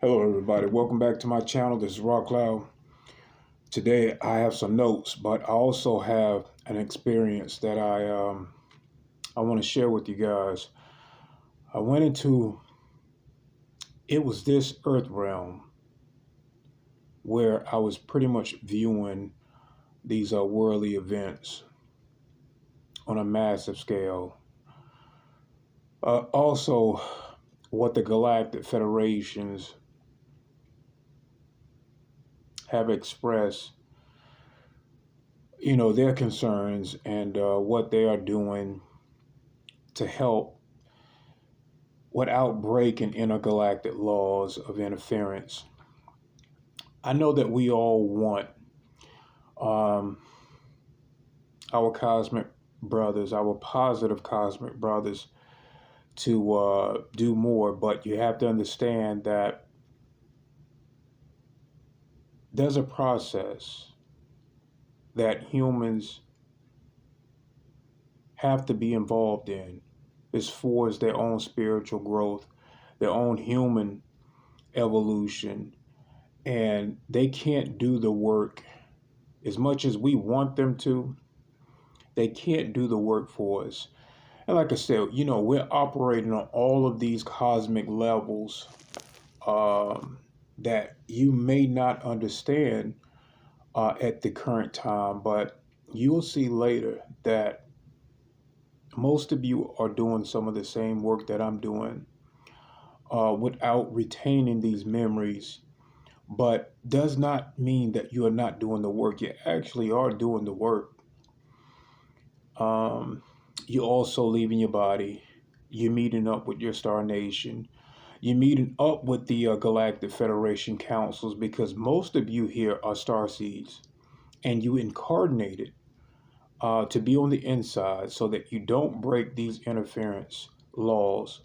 Hello, everybody. Welcome back to my channel. This is Rock Cloud. Today, I have some notes, but I also have an experience that I want to share with you guys. I went into it was this Earth realm where I was pretty much viewing these worldly events on a massive scale. Also, what the Galactic Federations have expressed, their concerns and what they are doing to help without breaking intergalactic laws of interference. I know that we all want um, our cosmic brothers, our positive cosmic brothers, to do more, but you have to understand that there's a process that humans have to be involved in as far as their own spiritual growth, their own human evolution, and they can't do the work as much as we want them to. They can't do the work for us. And like I said, we're operating on all of these cosmic levels that you may not understand at the current time, but you'll see later that most of you are doing some of the same work that I'm doing without retaining these memories, but does not mean that you are not doing the work. You actually are doing the work. You're also leaving your body. You're meeting up with your star nation. You're meeting up with the Galactic Federation councils, because most of you here are star seeds, and you incarnated to be on the inside so that you don't break these interference laws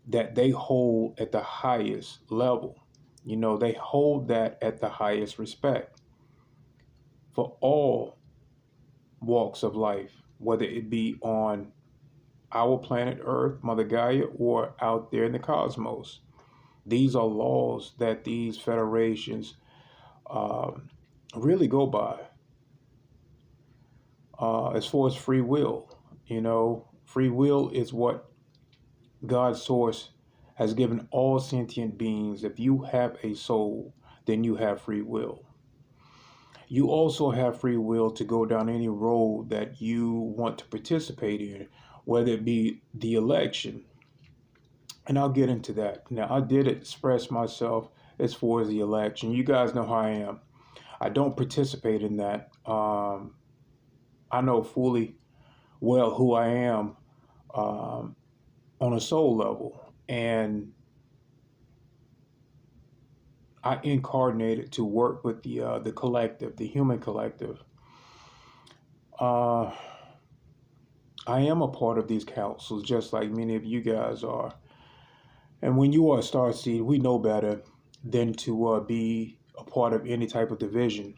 that they hold at the highest level. They hold that at the highest respect for all walks of life, whether it be on our planet Earth, Mother Gaia, or out there in the cosmos. These are laws that these federations really go by. As far as free will, free will is what God's source has given all sentient beings. If you have a soul, then you have free will. You also have free will to go down any road that you want to participate in, whether it be the election. And I'll get into that. Now, I did express myself as far as the election. You guys know how I am. I don't participate in that. I know fully well who I am on a soul level. And I incarnated to work with the collective, the human collective. I am a part of these councils, just like many of you guys are. And when you are a starseed, we know better than to be a part of any type of division.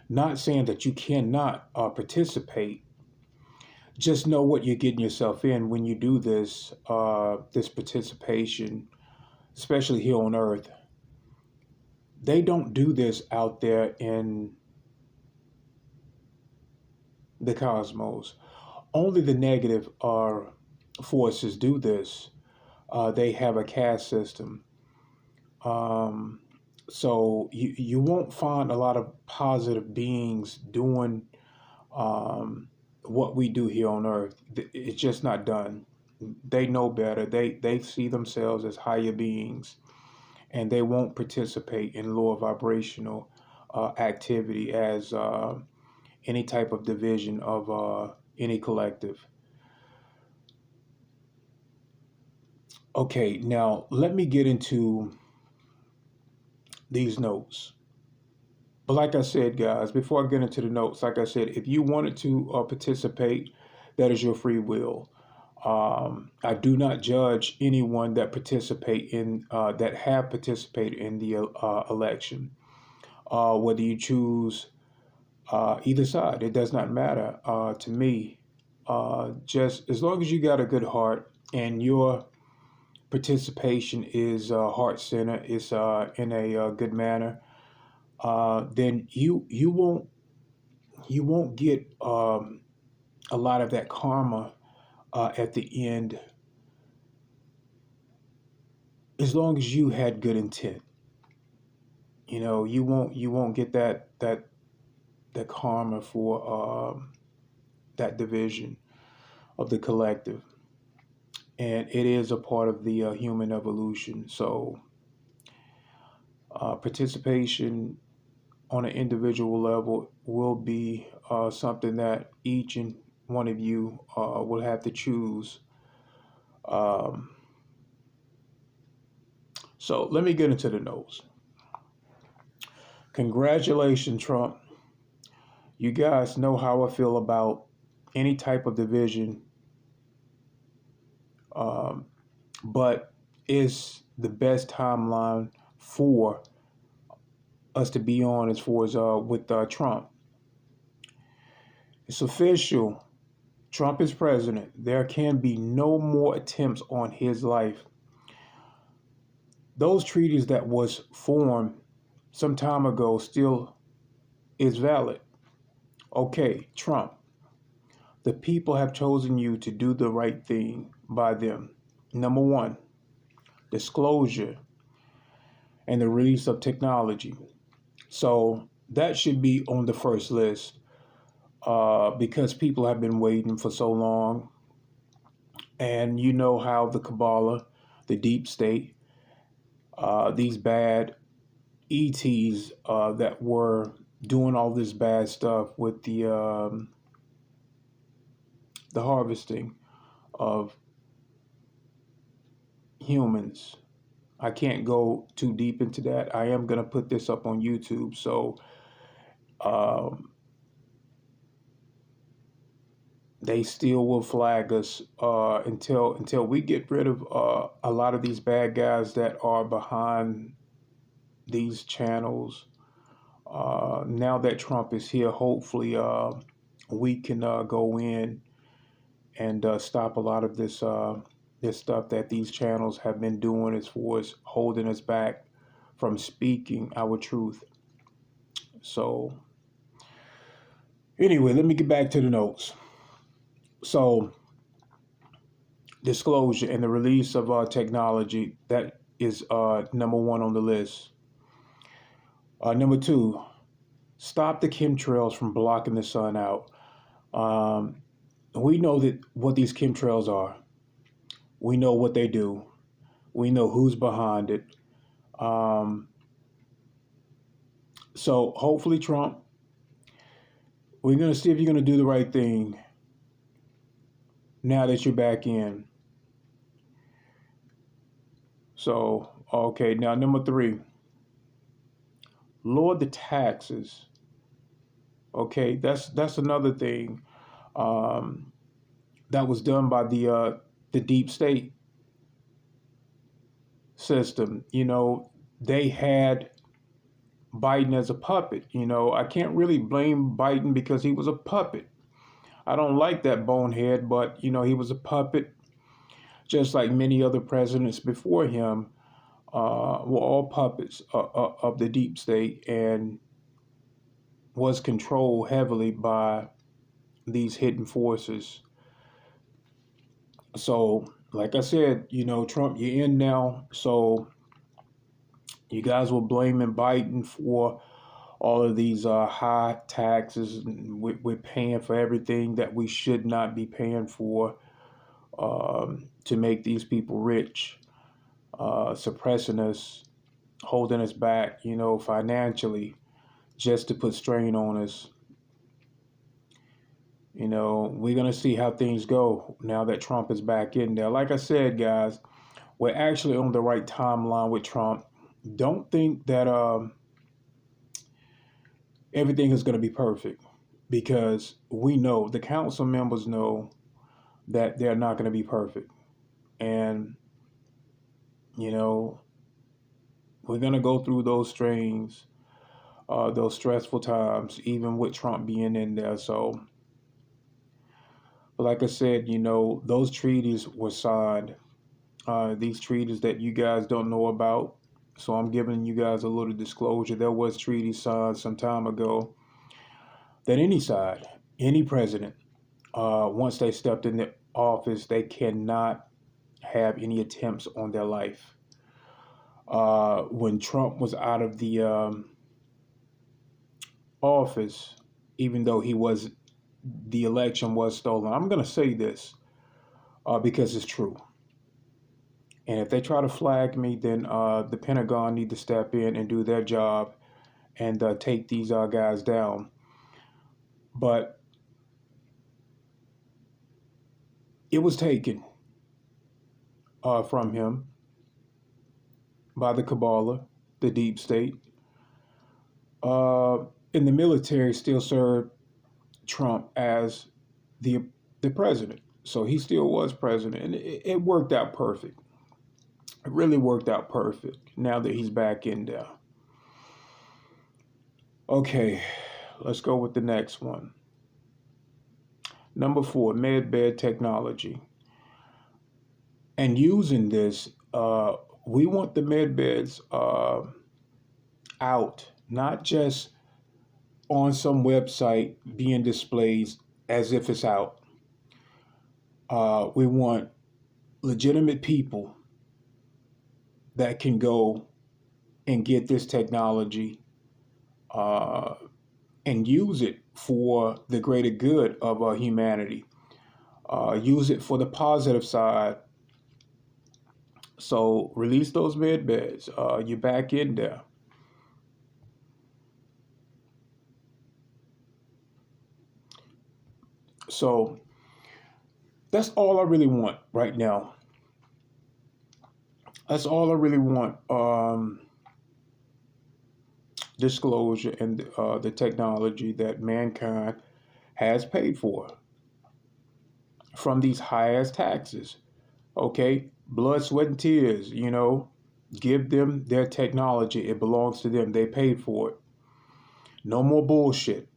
Not saying that you cannot participate. Just know what you're getting yourself in when you do this participation, especially here on Earth. They don't do this out there in the cosmos. Only the negative forces do this. They have a caste system. So you won't find a lot of positive beings doing what we do here on Earth. It's just not done. They know better. They see themselves as higher beings, and they won't participate in lower vibrational activity as any type of division of any collective. Okay, now let me get into these notes. But like I said, guys, before I get into the notes, like I said, if you wanted to participate, that is your free will. I do not judge anyone that have participated in the election. Whether you choose either side, it does not matter to me. Just as long as you got a good heart and you're participation is heart-centered, it's in a good manner, then you won't get a lot of that karma at the end, as long as you had good intent. You won't get that karma for that division of the collective, and it is a part of the human evolution. So participation on an individual level will be something that each and one of you will have to choose. Um, so let me get into the notes. Congratulations, Trump. You guys know how I feel about any type of division, um, but it's the best timeline for us to be on as far as with Trump. It's official. Trump is president. There can be no more attempts on his life. Those treaties that was formed some time ago still is valid. Okay, Trump, the people have chosen you to do the right thing by them. Number one, disclosure and the release of technology. So that should be on the first list because people have been waiting for so long. And you know how the Kabbalah, the deep state, these bad ETs that were doing all this bad stuff with the harvesting of humans. I can't go too deep into that. I am going to put this up on YouTube. So they still will flag us until we get rid of a lot of these bad guys that are behind these channels. Now that Trump is here, hopefully we can go in and stop a lot of this stuff that these channels have been doing as far as holding us back from speaking our truth. So anyway, let me get back to the notes. So disclosure and the release of technology, that is number one on the list. Number two, stop the chemtrails from blocking the sun out. We know that what these chemtrails are. We know what they do. We know who's behind it. So hopefully, Trump, we're going to see if you're going to do the right thing now that you're back in. So, okay, now number three, lower the taxes. Okay, that's another thing that was done by the deep state system. They had Biden as a puppet. I can't really blame Biden because he was a puppet. I don't like that bonehead, but he was a puppet, just like many other presidents before him were all puppets of the deep state and was controlled heavily by these hidden forces. So, like I said, Trump, you're in now. So you guys were blaming Biden for all of these high taxes. We're paying for everything that we should not be paying for to make these people rich, suppressing us, holding us back, financially, just to put strain on us. We're going to see how things go now that Trump is back in there. Like I said, guys, we're actually on the right timeline with Trump. Don't think that everything is going to be perfect, because we know, the council members know that they're not going to be perfect. And, we're going to go through those strains, those stressful times, even with Trump being in there. So, like I said, those treaties were signed these treaties that you guys don't know about. So I'm giving you guys a little disclosure. There was treaties signed some time ago that any side, any president, once they stepped in the office, they cannot have any attempts on their life. When Trump was out of the office, even though the election was stolen, I'm going to say this because it's true. And if they try to flag me, then the Pentagon need to step in and do their job and take these guys down. But it was taken from him by the Kabbalah, the deep state. And the military still served Trump as the president. So he still was president. And it worked out perfect. It really worked out perfect now that he's back in there. Okay, let's go with the next one. Number 4, medbed technology. And using this, we want the medbeds out, not just on some website being displayed as if it's out. We want legitimate people that can go and get this technology and use it for the greater good of humanity. Use it for the positive side. So release those med beds. You're back in there. So that's all I really want right now. That's all I really want. Disclosure and the technology that mankind has paid for from these high-ass taxes. Okay? Blood, sweat, and tears, give them their technology. It belongs to them. They paid for it. No more bullshit.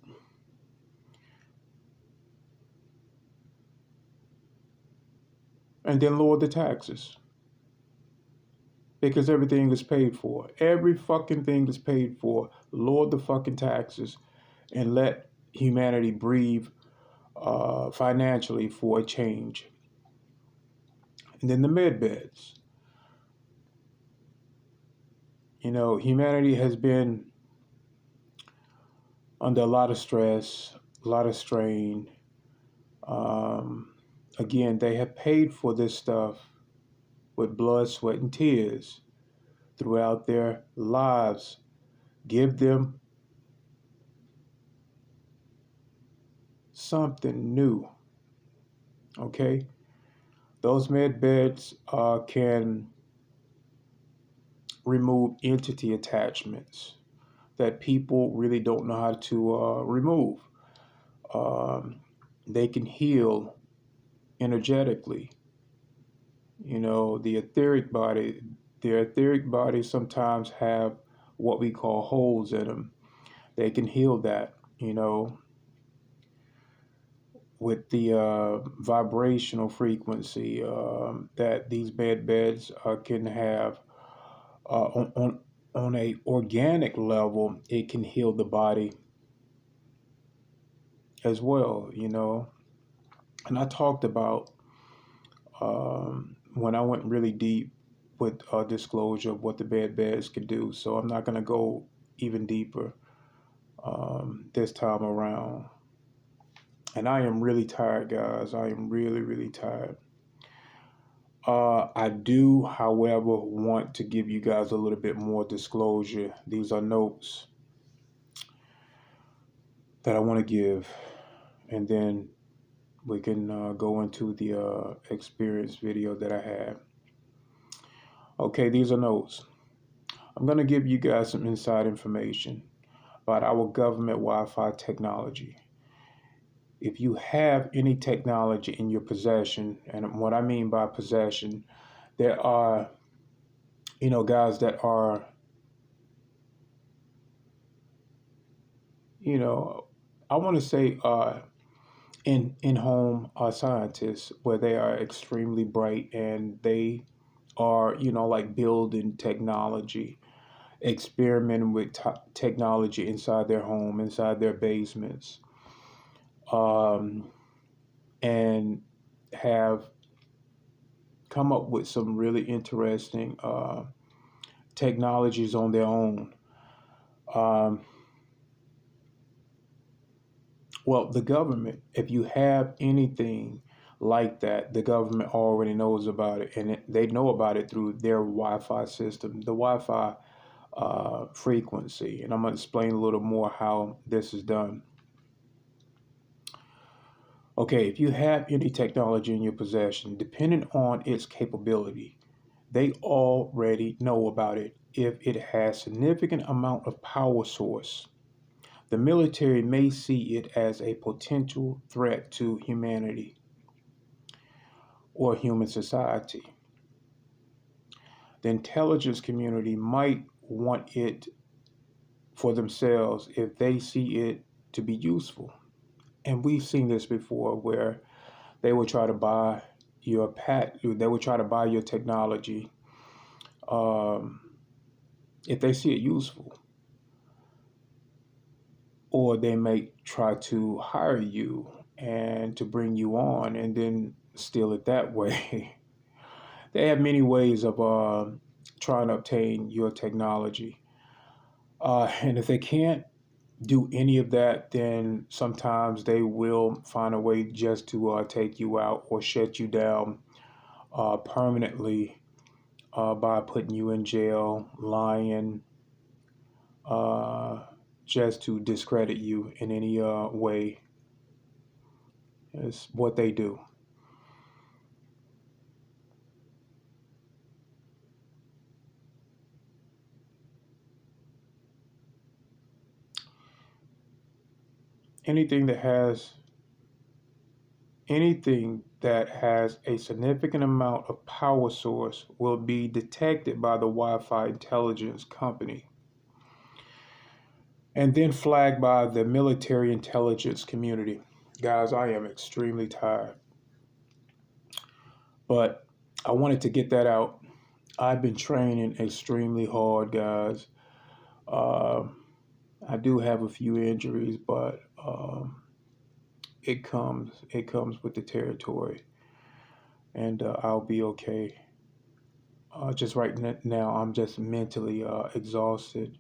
And then lower the taxes. Because everything is paid for. Every fucking thing is paid for. Lower the fucking taxes and let humanity breathe financially for a change. And then the med beds. Humanity has been under a lot of stress, a lot of strain. Again, they have paid for this stuff with blood, sweat, and tears throughout their lives. Give them something new. Okay? Those med beds can remove entity attachments that people really don't know how to remove. They can heal energetically. The etheric bodies sometimes have what we call holes in them. They can heal that, with the vibrational frequency that these beds can have on a organic level. It can heal the body as well, And I talked about when I went really deep with disclosure of what the beds can do. So I'm not going to go even deeper this time around. And I am really tired, guys. I am really, really tired. I do, however, want to give you guys a little bit more disclosure. These are notes that I want to give. And then we can go into the experience video that I had. Okay, these are notes. I'm going to give you guys some inside information about our government Wi-Fi technology. If you have any technology in your possession, and what I mean by possession, there are, guys that are, I want to say in-home scientists where they are extremely bright and they are, like building technology, experimenting with technology inside their home, inside their basements, um, and have come up with some really interesting technologies on their own. Um, well, the government, if you have anything like that, the government already knows about it, and they know about it through their Wi-Fi system, the Wi-Fi frequency. And I'm going to explain a little more how this is done. Okay, if you have any technology in your possession, depending on its capability, they already know about it. If it has significant amount of power source, the military may see it as a potential threat to humanity or human society. The intelligence community might want it for themselves if they see it to be useful. And we've seen this before where they will try to buy they will try to buy your technology um, if they see it useful. Or they may try to hire you and to bring you on and then steal it that way. They have many ways of trying to obtain your technology. And if they can't do any of that, then sometimes they will find a way just to take you out or shut you down permanently by putting you in jail, lying, uh, just to discredit you in any way. It's what they do. Anything that has anything that has a significant amount of power source will be detected by the Wi-Fi intelligence company and then flagged by the military intelligence community. Guys, I am extremely tired, but I wanted to get that out. I've been training extremely hard, guys. Uh, I do have a few injuries, but it comes with the territory, and I'll be okay. Just right now, I'm just mentally exhausted.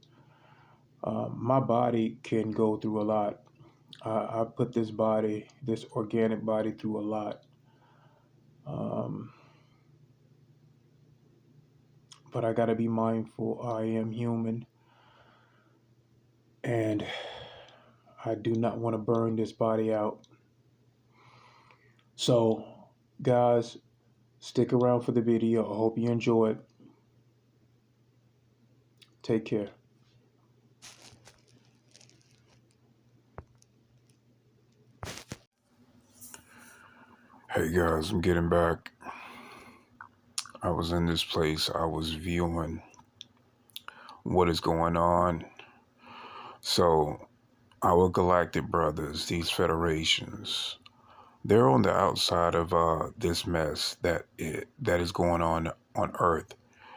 My body can go through a lot. I put this organic body, through a lot. Um, but I got to be mindful. I am human, and I do not want to burn this body out. So, guys, stick around for the video. I hope you enjoy it. Take care. Hey guys, I'm getting back. I was in this place, I was viewing what is going on. So, our galactic brothers, these federations, they're on the outside of this mess that is going on Earth.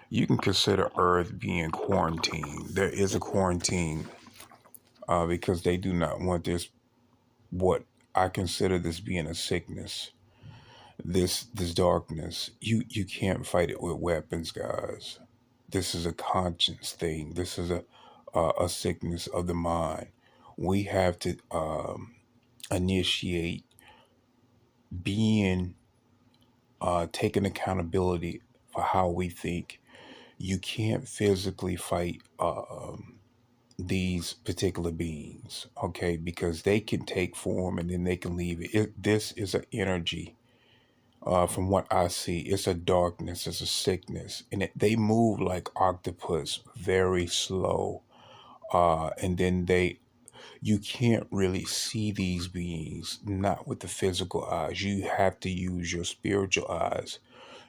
You can consider Earth being quarantined. There is a quarantine because they do not want this, what I consider this being a sickness. This darkness, you can't fight it with weapons, guys. This is a conscience thing. This is a sickness of the mind. We have to initiate being taking accountability for how we think. You can't physically fight these particular beings, okay? Because they can take form and then they can leave it. This is an energy. From what I see, it's a darkness, it's a sickness, and they move like octopus, very slow. And then you can't really see these beings, not with the physical eyes. You have to use your spiritual eyes.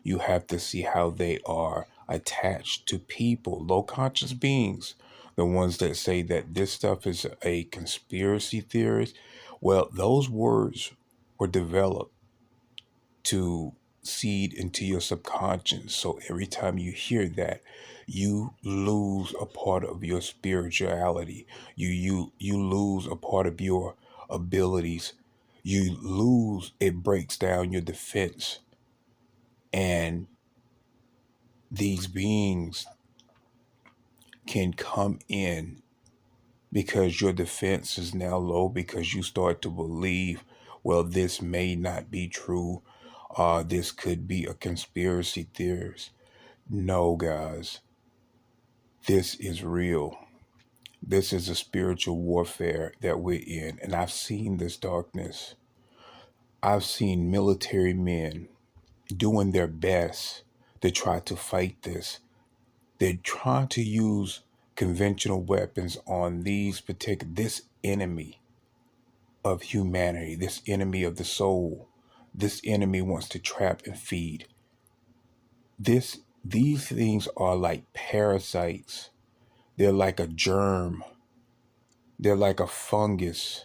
You have to see how they are attached to people, low conscious beings, the ones that say that this stuff is a conspiracy theorist. Well, those words were developed to seed into your subconscious. So every time you hear that, you lose a part of your spirituality. You lose a part of your abilities. You lose, it breaks down your defense. And these beings can come in because your defense is now low, because you start to believe, well, this may not be true. This could be a conspiracy theorist. No, guys, this is real. This is a spiritual warfare that we're in. And I've seen this darkness. I've seen military men doing their best to try to fight this. They're trying to use conventional weapons on this enemy of humanity, this enemy of the soul. This enemy wants to trap and feed. These things are like parasites. They're like a germ. They're like a fungus.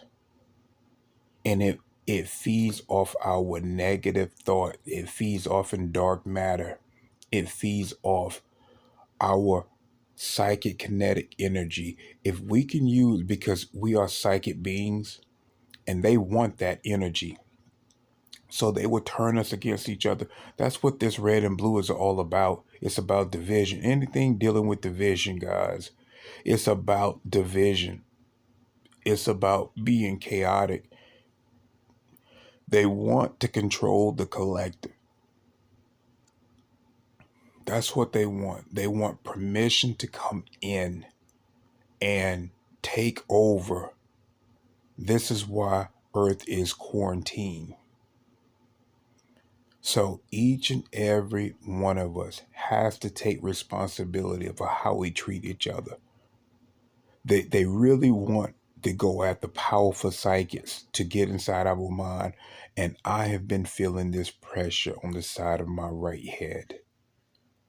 And it feeds off our negative thought. It feeds off in dark matter. It feeds off our psychic kinetic energy. If we can use, because we are psychic beings and they want that energy. So they would turn us against each other. That's what this red and blue is all about. It's about division. Anything dealing with division, guys, it's about division. It's about being chaotic. They want to control the collective. That's what they want. They want permission to come in and take over. This is why Earth is quarantined. So each and every one of us has to take responsibility for how we treat each other. They really want to go at the powerful psychics to get inside our mind. And I have been feeling this pressure on the side of my right head.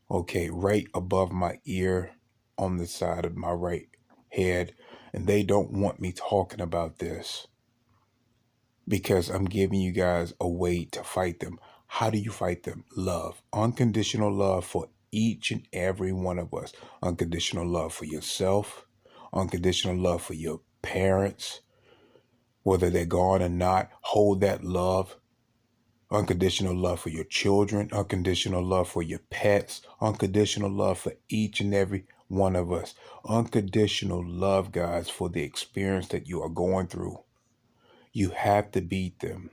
Okay, right above my ear on the side of my right head. And they don't want me talking about this because I'm giving you guys a way to fight them. How do you fight them? Love. Unconditional love for each and every one of us. Unconditional love for yourself. Unconditional love for your parents. Whether they're gone or not, hold that love. Unconditional love for your children. Unconditional love for your pets. Unconditional love for each and every one of us. Unconditional love, guys, for the experience that you are going through. You have to beat them.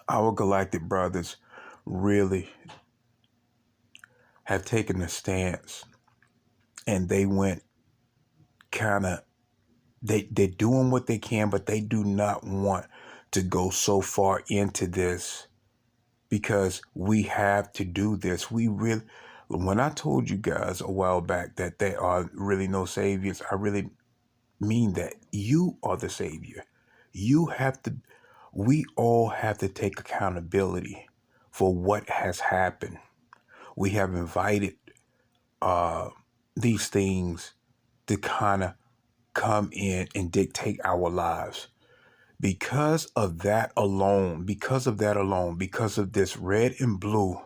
Our galactic brothers really have taken a stance, and they went kind of, they're doing what they can, but they do not want to go so far into this because we have to do this. When I told you guys a while back that there are really no saviors, I really mean that. You are the savior. We all have to take accountability for what has happened. We have invited these things to kind of come in and dictate our lives. Because of that alone, because of this red and blue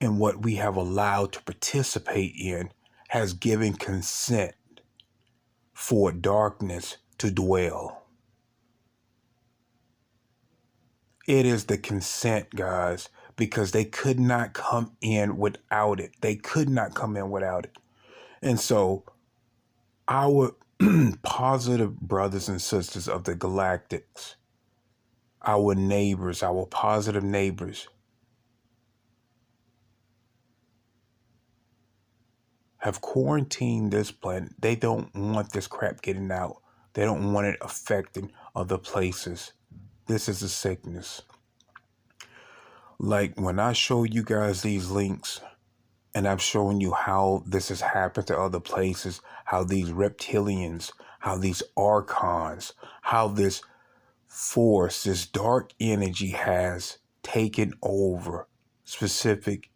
and what we have allowed to participate in has given consent for darkness to dwell. It is the consent, guys, because they could not come in without it. They could not come in without it. And so our positive brothers and sisters of the Galactics, our neighbors, our positive neighbors, have quarantined this planet. They don't want this crap getting out. They don't want it affecting other places. This is a sickness. Like when I show you guys these links, and I'm showing you how this has happened to other places, how these reptilians, how these archons, how this force, this dark energy has taken over specific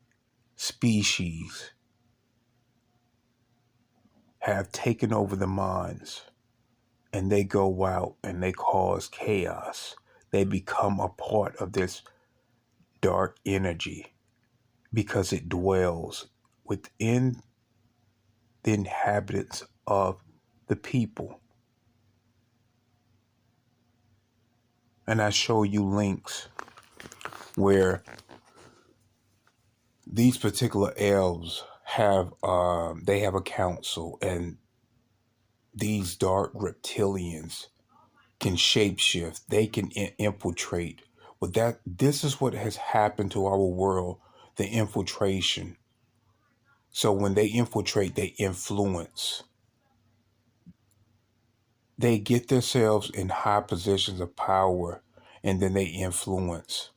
species, have taken over the minds, and they go out and they cause chaos. they become a part of this dark energy because it dwells within the inhabitants of the people. And I show you links where these particular elves have they have a council, and these dark reptilians can shapeshift. They can infiltrate. But this is what has happened to our world, the infiltration. So when they infiltrate, they influence. They get themselves in high positions of power, and then they influence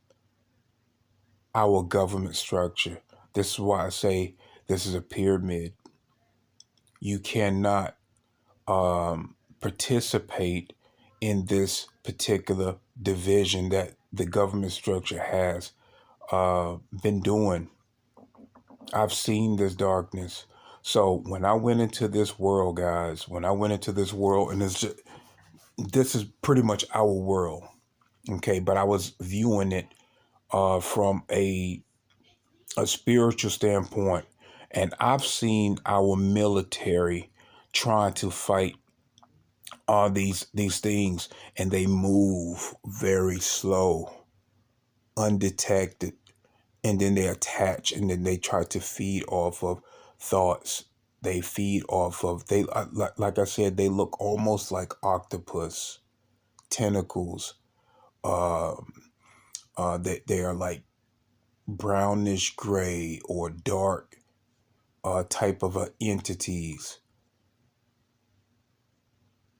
our government structure. This is why I say this is a pyramid. You cannot participate in this particular division that the government structure has been doing. I've seen this darkness. So when I went into this world, guys, when I went into this world, and this is pretty much our world, okay? But I was viewing it from a spiritual standpoint, and I've seen our military trying to fight all these things, and they move very slow, undetected, and then they attach, and then they try to feed off of thoughts. They feed off of like I said, they look almost like octopus tentacles. They are like brownish gray or dark type of entities,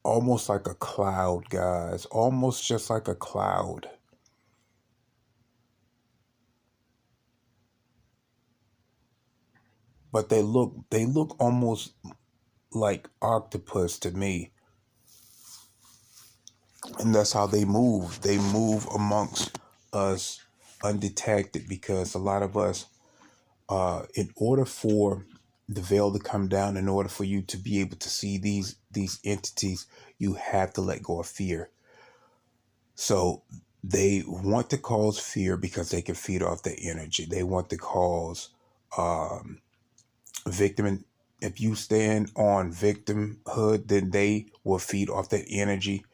almost like a cloud, guys, almost just like a cloud. But they look almost like octopus to me. And that's how they move. They move amongst us undetected, because a lot of us, in order for the veil to come down, in order for you to be able to see these entities, you have to let go of fear. So they want to cause fear because they can feed off the energy. They want to cause victim. If you stand on victimhood, then they will feed off that energy.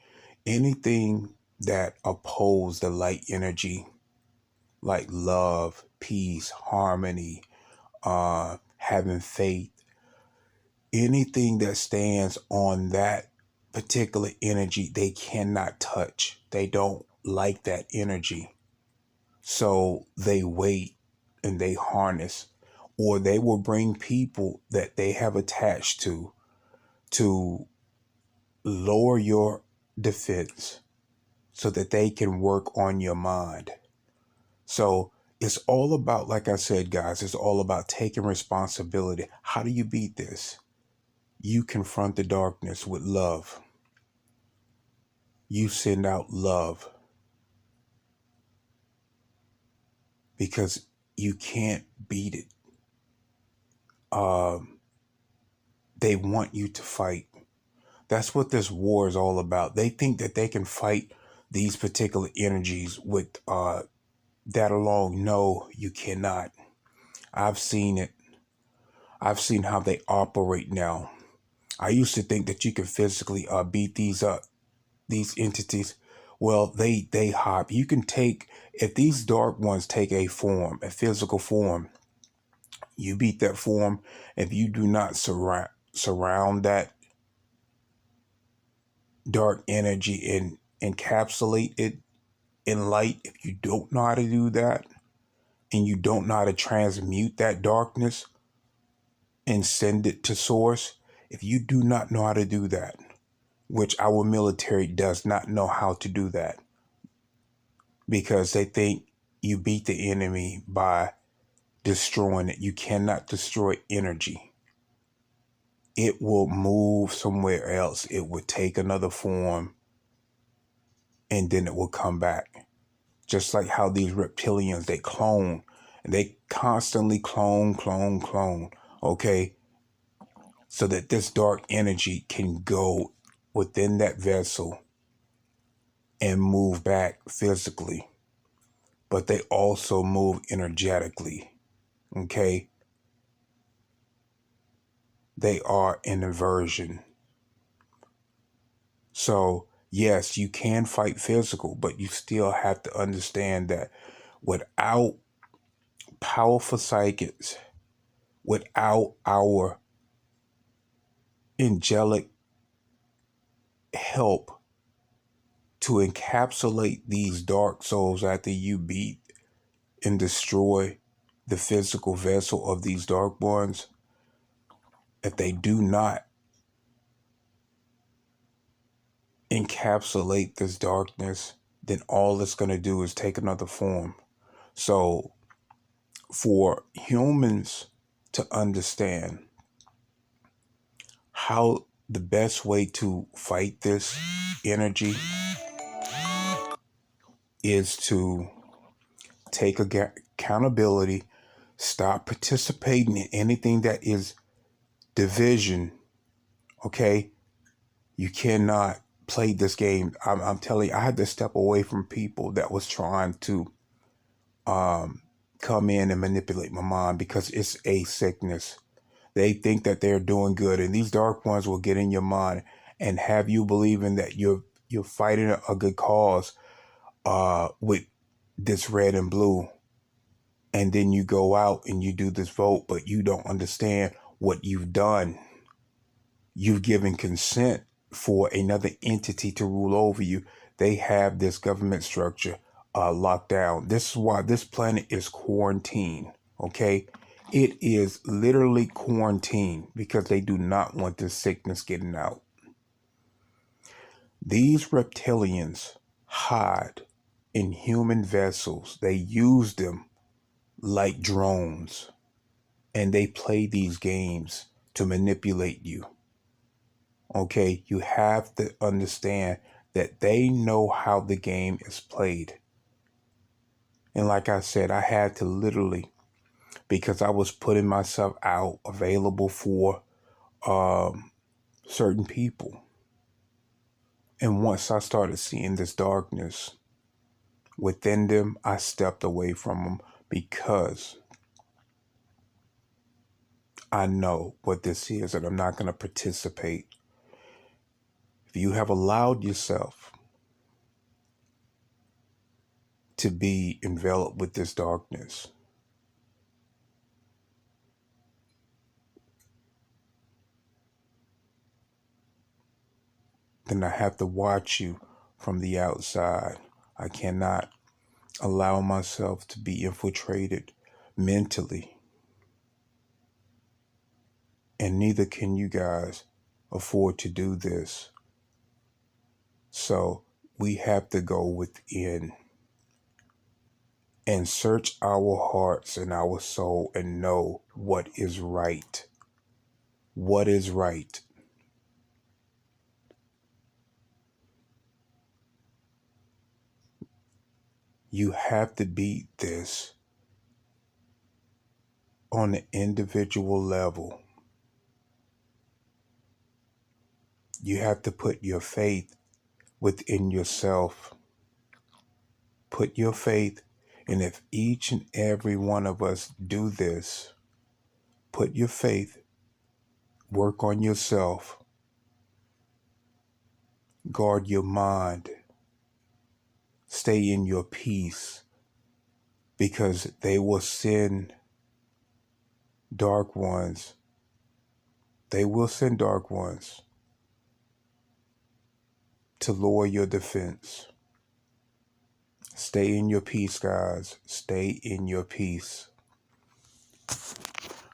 Anything that oppose the light energy, like love, peace, harmony, having faith, anything that stands on that particular energy, they cannot touch. They don't like that energy. So they wait and they harness, or they will bring people that they have attached to lower your defense so that they can work on your mind. So it's all about, like I said, guys, it's all about taking responsibility. How do you beat this? You confront the darkness with love. You send out love, because you can't beat it. They want you to fight. That's what this war is all about. They think that they can fight these particular energies with that alone. No, you cannot. I've seen it. I've seen how they operate now. I used to think that you could physically beat these entities. Well, they hop. You can take, if these dark ones take a form, a physical form, you beat that form. If you do not surround that dark energy and encapsulate it in light, if you don't know how to do that, and you don't know how to transmute that darkness and send it to source, if you do not know how to do that, which our military does not know how to do that, because they think you beat the enemy by destroying it. You cannot destroy energy. It will move somewhere else. It will take another form, and then it will come back. Just like how these reptilians, they clone, and they constantly clone, okay? So that this dark energy can go within that vessel and move back physically, but they also move energetically. Okay? They are an inversion. So, yes, you can fight physical, but you still have to understand that without powerful psychics, without our angelic help to encapsulate these dark souls after you beat and destroy the physical vessel of these dark ones, if they do not encapsulate this darkness, then all it's going to do is take another form. So, for humans to understand how the best way to fight this energy is to take accountability, stop participating in anything that is division. Okay, you cannot play this game. I'm telling you, I had to step away from people that was trying to come in and manipulate my mind because it's a sickness. They think that they're doing good, and these dark ones will get in your mind and have you believing that you're fighting a good cause with this red and blue, and then you go out and you do this vote, but you don't understand what you've done. You've given consent for another entity to rule over you. They have this government structure locked down. This is why this planet is quarantined. Okay, it is literally quarantined because they do not want this sickness getting out. These reptilians hide in human vessels. They use them like drones, and they play these games to manipulate you. Okay, you have to understand that they know how the game is played. And like I said, I had to literally, because I was putting myself out available for certain people. And once I started seeing this darkness within them, I stepped away from them because I know what this is and I'm not going to participate. If you have allowed yourself to be enveloped with this darkness, then I have to watch you from the outside. I cannot allow myself to be infiltrated mentally, and neither can you guys afford to do this. So we have to go within and search our hearts and our soul and know what is right. What is right? You have to beat this on the individual level. You have to put your faith within yourself. Put your faith, and if each and every one of us do this, put your faith, work on yourself, guard your mind, stay in your peace, because they will send dark ones. They will send dark ones to lower your defense. Stay in your peace, guys. Stay in your peace.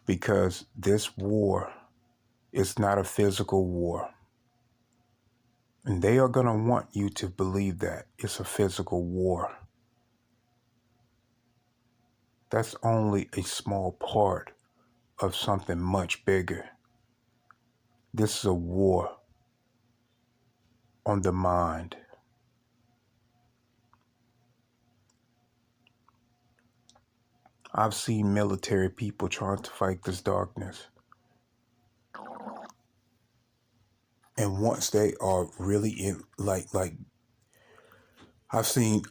Because this war is not a physical war. And they are going to want you to believe that it's a physical war. That's only a small part of something much bigger. This is a war on the mind. I've seen military people trying to fight this darkness. And once they are really in, like I've seen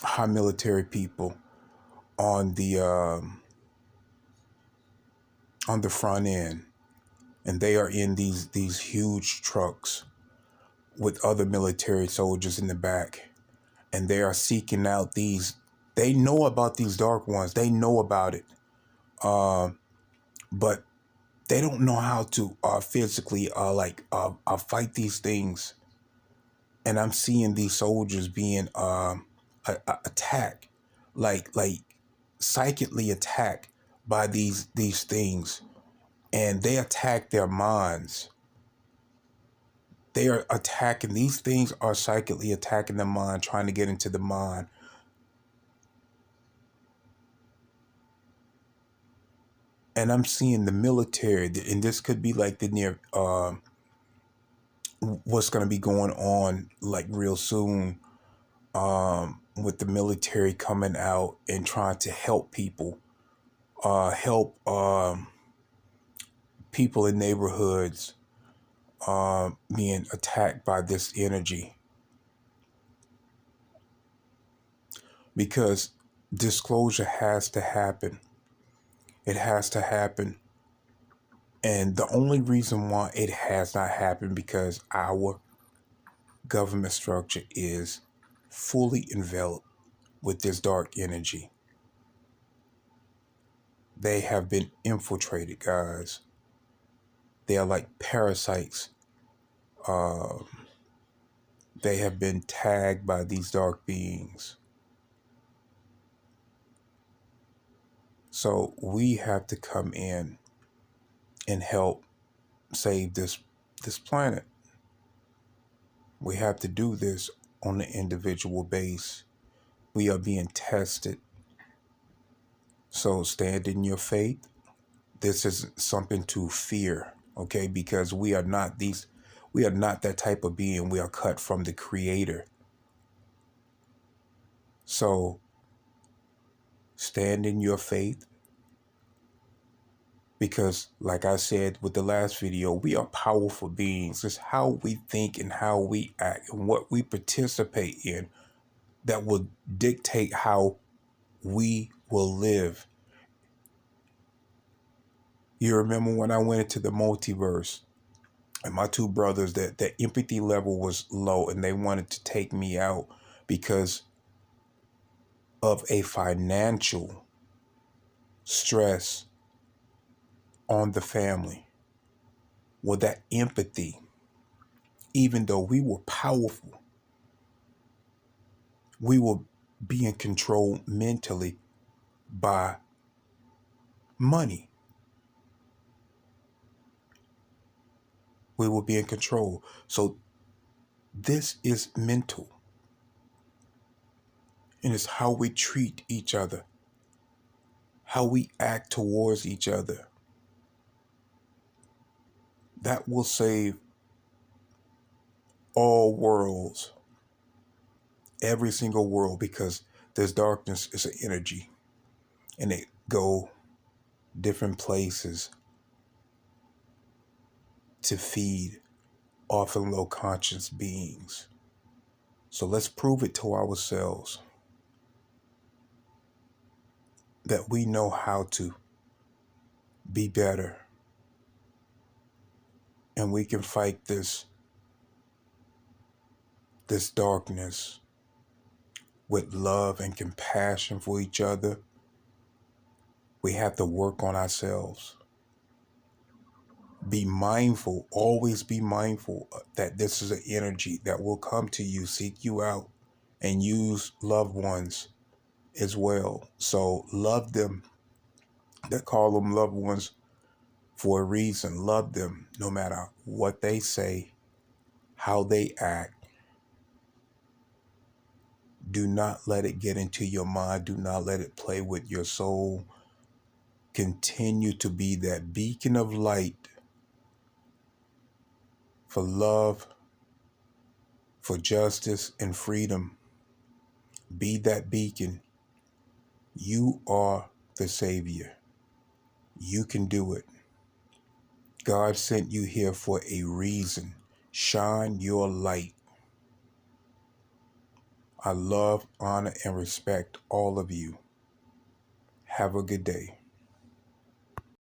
high military people on the front end, and they are in these huge trucks with other military soldiers in the back, and they are seeking out these. They know about these dark ones. They know about it, but they don't know how to physically fight these things. And I'm seeing these soldiers being attacked, like psychically attacked by these things, and they attack their minds. They are attacking, these things are psychically attacking the mind, trying to get into the mind. And I'm seeing the military, and this could be like the near what's going to be going on like real soon, with the military coming out and trying to help people, help people in neighborhoods being attacked by this energy, because disclosure has to happen. It has to happen. And the only reason why it has not happened because our government structure is fully enveloped with this dark energy. They have been infiltrated, guys. They are like parasites. Uh, they have been tagged by these dark beings. So we have to come in and help save this planet. We have to do this on an individual base. We are being tested. So stand in your faith. This isn't something to fear, okay? Because we are not that type of being. We are cut from the Creator. So stand in your faith, because like I said with the last video, we are powerful beings. It's how we think and how we act and what we participate in that will dictate how we will live. You remember when I went into the multiverse and my two brothers, that their empathy level was low and they wanted to take me out because of a financial stress on the family. Well, that empathy, even though we were powerful, we were being controlled mentally by money. We were being controlled. So this is mental. And it's how we treat each other, how we act towards each other. That will save all worlds, every single world, because this darkness is an energy and it go different places to feed often low conscious beings. So let's prove it to ourselves that we know how to be better, and we can fight this darkness with love and compassion for each other. We have to work on ourselves. Be mindful, always be mindful that this is an energy that will come to you, seek you out, and use loved ones as well. So love them. They call them loved ones for a reason. Love them no matter what they say, how they act. Do not let it get into your mind. Do not let it play with your soul. Continue to be that beacon of light for love, for justice, and freedom. Be that beacon. You are the Savior. You can do it. God sent you here for a reason. Shine your light. I love, honor, and respect all of you. Have a good day.